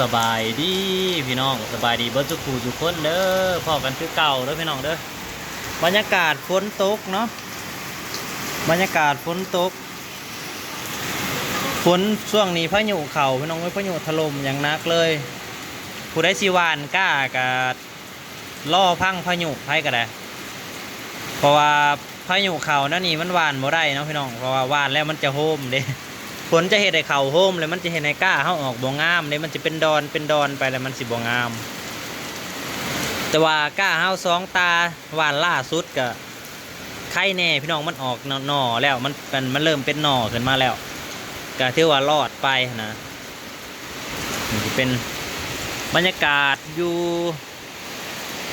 สบายดีพี่น้องสบายดีเบิร์ดทุกผู้ทุกคนเด้อพ่อกันคือเก่าเด้อพี่น้องเด้อบรรยากาศฝนตกเนาะบรรยากาศฝนตกฝนช่วงนี้พายุเข่าพี่น้องพายุถล่มอย่างนักเลยผู้ได้ชีวานกล้ากะล่อพังพายุให้ก็ได้เพราะว่าพายุเข่านั่นนี่มันหวานบ่ได้เนาะพี่น้องเพราะว่าหวานแล้วมันจะโฮมเด้ฝนจะเห็นในเข่าโฮมเลยมันจะเห็นในก้าเขาออกบ่งามเลยมันจะเป็นดอนไปแล้วมันสิบ่งามแต่ว่าก้าเฮาสองตาหวานล่าสุดก็ไข่แน่พี่น้องมันออกหน่อแล้วมันเริ่มเป็นหน่อขึ้นมาแล้วก็ถือว่ารอดไปนะนี่จะเป็นบรรยากาศอยู่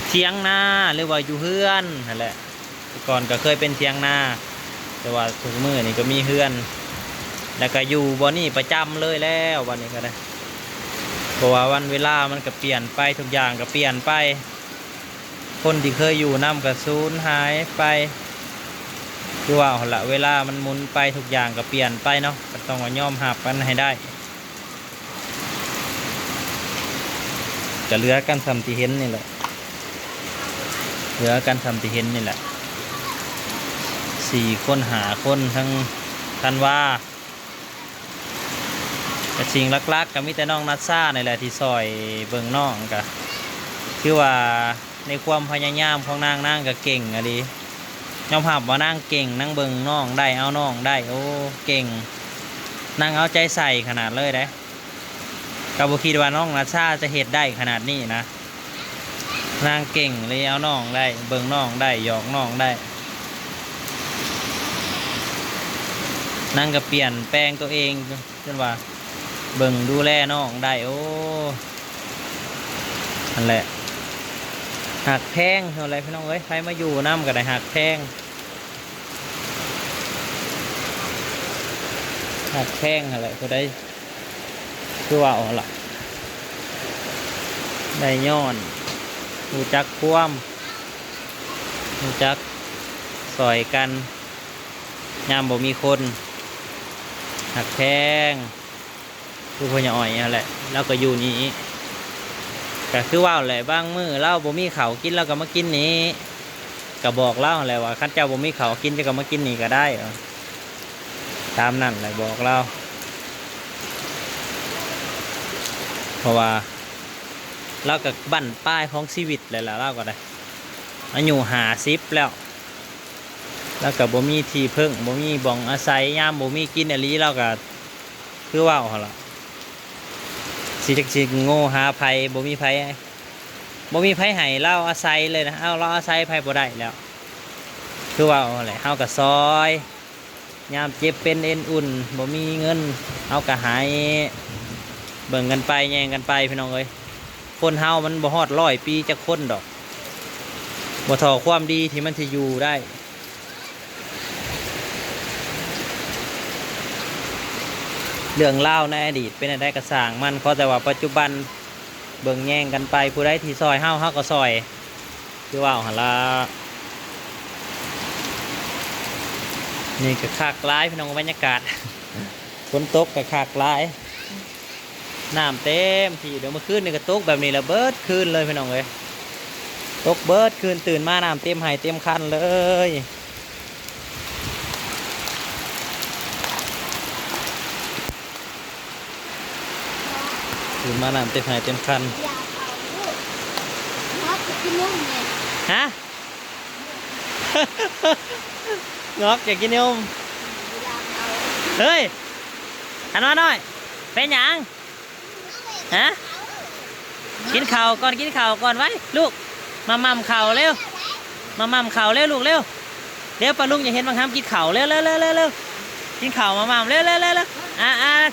เทียงนาหรือว่าอยู่เฮือนนั่นแหละก่อนก็เคยเป็นเทียงนาแต่ว่าทุกมื้อนี่ก็มีเฮือนแล้วก็อยู่บ่นี่ประจำเลยแล้ววันนี้ก็ได้เพราะว่าวันเวลามันก็เปลี่ยนไปทุกอย่างก็เปลี่ยนไปคนที่เคยอยู่นำก็สูญหายไปคือว่าละเวลามันหมุนไปทุกอย่างก็เปลี่ยนไปเนาะก็ต้องยอมรับกันให้ได้ก็เหลือกันทำที่เห็นนี่แหละเหลือกันทำที่เห็นนี่แหละ4 คน5 คนทั้งท่านว่าแต่สิ่งลักๆก็มีแต่น้องนัทซ่าในแหละที่ซอยเบิ่งน้องก็คือว่าในความพยายามของนางก็เก่งอะดิยอมรับว่านางเก่งนางเบิ่งน้องได้เอาน้องได้โอ้เก่งนางเอาใจใส่ขนาดเลยได้ก็บ่คิดว่าน้องนัทซ่าจะเฮ็ดได้ขนาดนี้นะนางเก่งเลยเอาน้องได้เบิ่งน้องได้หยอกน้องได้นางก็เปลี่ยนแปลงตัวเองจนว่าเบิ่งดูแลน้องได้โอ้นั่นแหละหักแพงเท่าไรพี่น้องเอ้ยใครมาอยู่น้ำก็ได้หักแพงอะไรก็ได้คือว่าอ๋อละได้ย้อนรู้จักความรู้จักซอยกันยามบ่มีคนหักแพงคือพ่อใหญ่อ้อยอะไรแล้วก็อยู่นี้ก็คือว่าแหละบางมื้อเล่าบ่มีข้าวกินแล้วก็มากินนี้ก็บอกเล่าแหละว่าคันเจ้าบ่มีข้าวกินจะก็มากินนี้ก็ได้ตามนั่นแหละบอกเล่าเพราะว่าเราก็บั้นป้ายของชีวิตเลยล่ะเล่าก็ได้อายุ50แล้วก็บ่มีที่พึ่งบ่มีบ่องอาศัยยามบ่มีกินอะไรเราก็คือว่าเอาล่ะสิโง่หาภัยบ่มีภัยให้เราอาศัยเลยนะเอาเราอาศัยภัยบ่ได้แล้วคือว่าอะไรเฮาก็ซอยยามเจ็บเป็นเอ็นอุ่นบ่มีเงินเฮาก็หายเบิ่งกันไปแย่งกันไปพี่น้องเอ้ยคนเฮามันบ่ฮอด100 ปีจักคนดอกบ่เท่าความดีที่มันสิอยู่ได้เรื่องเล่าในอดีตเป็นอะไรกระสางมันเพราะแต่ว่าปัจจุบันเบิ่งแย่งกันไปผู้ใดที่ซอยเฮาก็ซอยคือว่าหันละนี่ก็คากร้ายพี่น้องบรรยากาศฝนตกก็คากร้ายน้ำเต็มที่เดี๋ยวเมื่อคืนนี่ก็ตกแบบนี้ละเบิดคืนเลยพี่น้องเลยตกเบิดคืนตื่นมาน้ำเต็มไหเต็มคันเลยมาน้ำเต็มหายเต็มคันฮะ งอกอยากกินนมเฮ้ยหันมาหน่อยเป็นหยังฮะกินข้าวก่อนไว้ลูกมาม่ำข้าวเร็วลูกเร็วปลาลุงอย่าเห็นบางครั้งกินข้าวเร็วกินข้าวมาม่ำเร็ว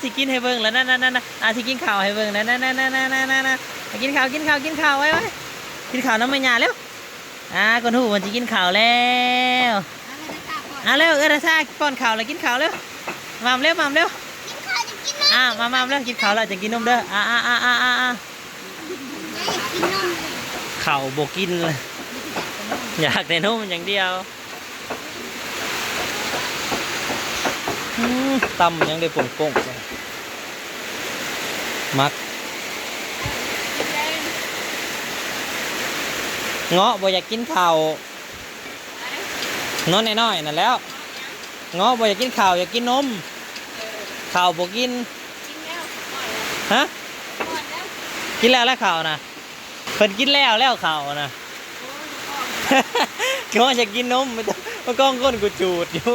ที่กินให้เบิ่งแล้วนั่นที่กินข้าวให้เบิ่งนั่นกินข้าวไว้กินข้าวน้ำมันหยาเร็วก่อนหูมันจะกินข้าวแล้วเร็วซ่าป้อนข้าวแล้วกินข้าวเร็วม่ำเร็วม่ำเร็วเร็วกินข้าวแล้วจะกินนมเด้อข้าวโบกินเลยอยากแต่นมอย่างเดียวตำยังได้ป่งมัก เงาะบ่อยากกินข้าวน้อยน้อยนั่นแล้วเงาะบ่อยากกินข้าวอยากกินนมข้าวบ่กินฮะกินแล้วข้าวนะเพิ่นกินแล้วข้าวนะเงาะอยากกินนมมันก้องก้นกูจูดอยู่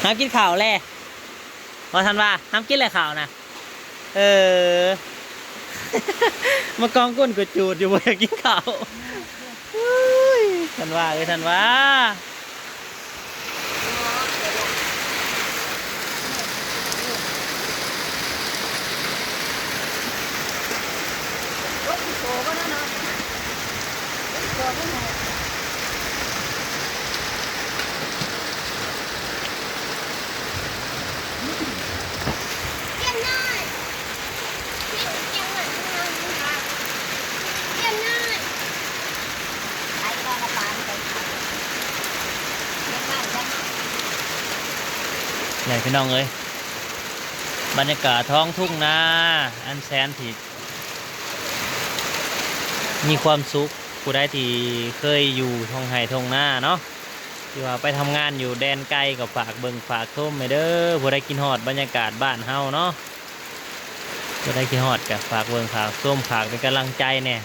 น้ำกินข้าวแล่พอทันว่าน้ำกินอะไรข้าวนะมากองก้นกูจูดอยู่บ่อยากกินข้าวทันว่าทันว่าใหญ่พี่น้องเอ้ยบรรยากาศท้องทุ่งนาอันแสนที่มีความสุขผู้ใดที่เคยอยู่ท้องไห่ท้องนาเนาะที่ว่าไปทำงานอยู่แดนไกลกับฝากเบิ่งฝากส้มไปเด้อผู้ใดกินฮอดบรรยากาศบ้านเฮาเนาะผู้ใดกินฮอดกับฝากเบิ่งฝากส้มฝากเป็นกำลังใจเนี่ย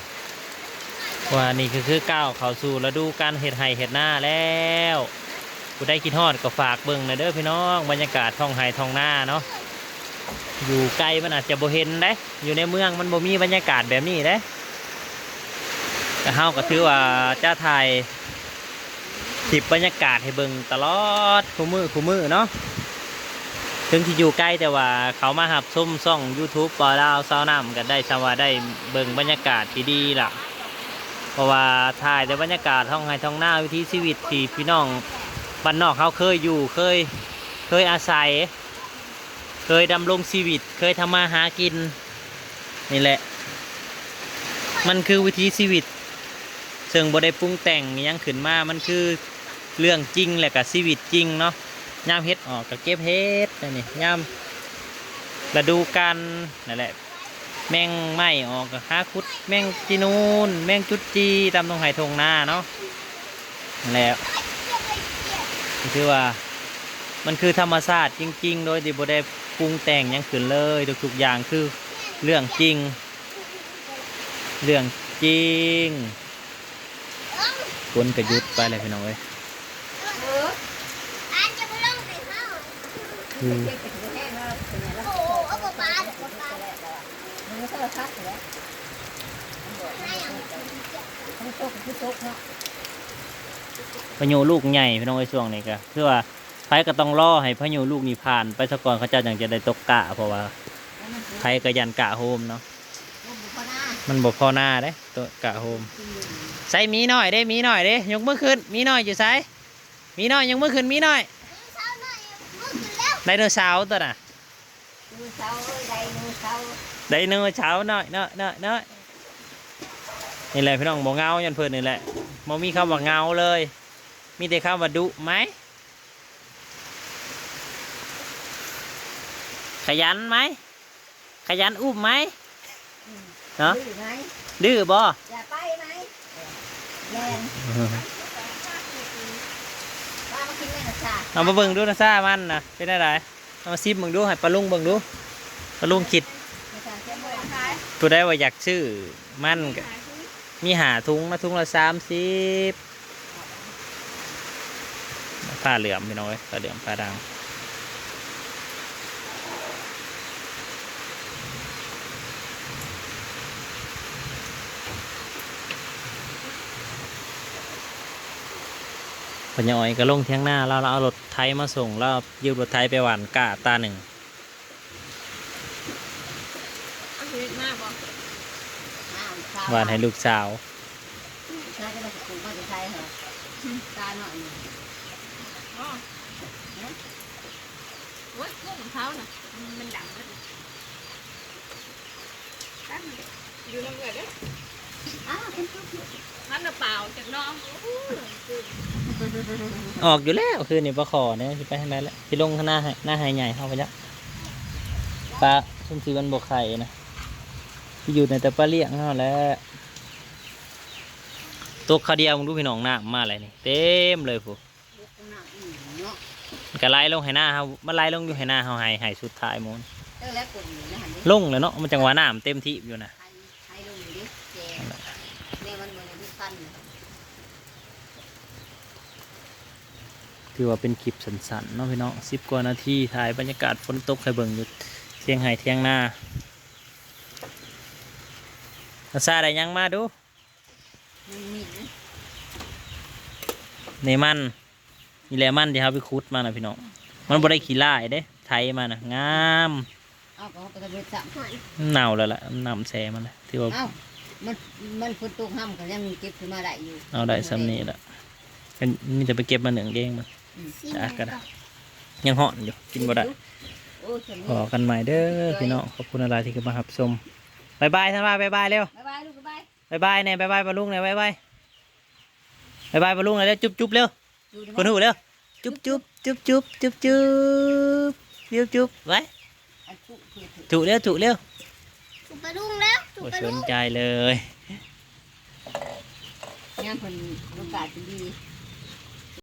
ว่านี่คือก้าวเข้าสู่ฤดูการเฮ็ดไห่เฮ็ดนาแล้วผู้ได้กินฮอดก็ฝากเบิ่งนะเด้อพี่น้องบรรยากาศท้องไห่ท้องนาเนาะอยู่ไกลมันอาจจะบ่เห็นได้อยู่ในเมืองมันบ่มีบรรยากาศแบบนี้ได้แต่เฮาก็ถือว่าจะถ่ายคลิปบรรยากาศให้เบิ่งตลอดคู่มือเนาะถึงที่อยู่ใกล้แต่ว่าเขามาหับชมช่อง YouTube ปอดาวซาวน้ำกันได้สว่าได้เบิ่งบรรยากาศที่ดีล่ะเพราะว่าถ่ายแต่บรรยากาศท้องไห่ท้องนาวิถีชีวิตที่พี่น้องบ้านนอกเขาเคยอยู่เคยอาศัยเคยดำรงชีวิตเคยทำมาหากินนี่แหละมันคือวิถีชีวิตซึ่งบ่ได้ปรุงแต่งยังขึ้นมามันคือเรื่องจริงแหละกับชีวิตจริงเนาะย่ามเฮ็ดออกกับเก็บเฮ็ดนี่ย่ามฤดูกาลนั่นแหละแมงไม้ออกกับหาคุดแมงจีนูนแมงจุดจีตามตรงไห่ทงนาเนาะแล้วคือว่ามันคือธรรมชาติจริงๆโดยที่บ่ได้ปรุงแต่งยังขึ้นเลยทุกๆอย่างคือเรื่องจริงคนกระยุดไปเลยพี่น้องเอ้ยพายุลูกใหญ่พี่น้องไอ้ช่วงนี้ก็คือว่าไผก็ต้องรอให้พายุลูกนี้ผ่านไปซะก่อนเขาจะอย่างจะได้ตกกะเพราะว่าไผก็ยันกะโฮมเนาะมันบ่พอหน้าเด้ตัวกะโฮมใส่มีน้อยเด้มีน้อยเด้ยกมือขึ้นมีน้อยอยู่ใส่มีน้อยยกมือขึ้นมีน้อยไดโนเสาร์ตัวน่ะไดโนเสาร์น้อยนี่แหละพี่น้องบ่เงายันเพิ่นนี่แหละบ่มีคำว่าเงาเลยมีแต่คำว่าดุไหมขยันไหมขยันอุ้มไหมเนาะดื้อบ่อย่าไปไหมแรงเอามาเบิ่งดูนะซ่ามันนะเป็นอะไรเอามาซิมเบิ่งดูให้ปลาลุงเบิ่งดูปลาลุงคิดตัวได้ว่าอยากชื่อมันมีหาทุงนะทุงละ30ผ้าเหลือมพี่น้อยผ้าเหลือมผ้าดำพญอยก็ลงเที่ยงหน้าเราเอารถไถมาส่งเรายืมรถไถไปหวานกะตาหนึ่งหวานให้ลูกสาวเท้าน่ะมันดังเลยอยู่น้ำเกลือเด้ พันกระเป๋าจากน้อง ออกอยู่แล้วคืนนี้ปลาขอเนี่ยสิไปทางไหนแล้วสิลงข้างหน้าให้หน้าไฮใหญ่เข้าไปจ้ะปลาซุ่มสีมันบกไข่นะที่อยู่ในแต่ปลาเลี้ยงเท่าแล้วตัวคาเดียวมึงดูพี่น้องหน้ามาอะไรนี่เต็มเลยผู้มันก็ไล่ลงให้หน้าเฮามันไล่ลงอยู่ให้หน้าเฮาให้สุดท้ายหมดลงเลยเนาะมันจังหวะน้ำเต็มที่อยู่นะถือว่าเป็นคลิปสั้นๆเนาะพี่น้อง10 กว่านาทีถ่ายบรรยากาศฝนตกให้เบิ่งอยู่เที่ยงไห้เที่ยงหน้าอาซาได้ยังมาดูในมันนี่แหละมันที่เขาไปคุดมานะพี่น้องมันบ่ได้ขี้ล่ายเด้ไทยมานะงามเน่าแล้วล่ะน้ำแซ่มันเลยที่ว่ามันฝนตกห้ำก็ยังเก็บขึ้นมาได้อยู่ เอาได้ซ้ำนี้ละมีแต่ไปเก็บมาหนึ่งเองมันจ้ากันยังห่อนอยู่กินบ่ได้ขอกันใหม่เด้อพี่น้องขอบคุณอะไรที่เข้ามารับชมบายบายท่านว่าบายบายเร็ว บ๊ายบายลูกบ๊ายบาย บายบายเนี่ยบายบายปลาลุงเนี่ยบายบายบายบายปลาลุงเลยเร็วจุ๊บจุ๊บเร็วคนหูเร็วจุ๊บจุ๊บจุ๊บจุ๊บจุ๊บจุ๊บจุ๊บจุ๊บไว้จุเร็วจุเร็ว ถูกไปลุงแล้วถูก โอ้ ไป ส ลุ น ง ใจเลย งานคนโอกาสดี